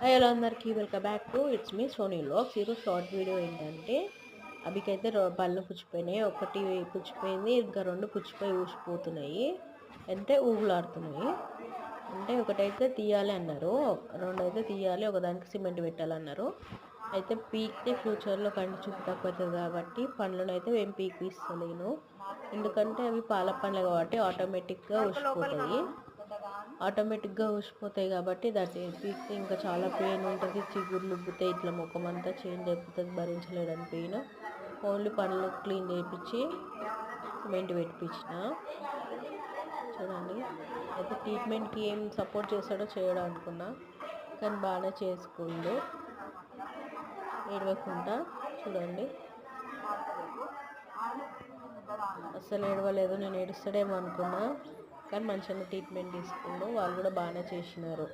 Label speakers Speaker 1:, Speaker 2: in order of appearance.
Speaker 1: Hello అందరికీ welcome back to it's me Sony vlogs. ఈరోజు short video ఏంటంటే అవికైతే పళ్ళు పుచ్చిపోయినాయి. ఒకటి పుచ్చిపోయింది, ఇంకా రెండు పుచ్చిపోయి ఊసిపోతున్నాయి, అంటే ఊగులాడుతున్నాయి. అంటే ఒకటైతే తీయాలి అన్నారు, రెండైతే తీయాలి, ఒకదానికి సిమెంట్ పెట్టాలన్నారు. అయితే పీక్తే ఫ్యూచర్లో కంటి చూపు తక్కువ అవుతుంది కాబట్టి పండ్లను అయితే ఏం పీకిస్తలేను, ఎందుకంటే అవి పాల పండ్లు కాబట్టి ఆటోమేటిక్గా ఊసిపోతాయి కాబట్టి దాన్ని పీక్తే ఇంకా చాలా పెయిన్ ఉంటుంది. చిగుర్లు ఉబ్బుతాయి, ఇట్లా ముఖం అంతా చేంజ్ అయిపోతుంది, భరించలేడని పెయిన్. ఓన్లీ పనులు క్లీన్ చేయించి సిమెంట్ పెట్టించిన. చూడండి, అయితే ట్రీట్మెంట్కి ఏం సపోర్ట్ చేస్తాడో చేయడం అనుకున్నా, కానీ బాగానే చేసుకుండు ఏడవకుండా. చూడండి, అస్సలు ఏడవలేదు. నేను ఏడుస్తాడేమో అనుకున్నా, కానీ మంచిగా ట్రీట్మెంట్ తీసుకుండు. వాళ్ళు కూడా బాగానే చేసినారు.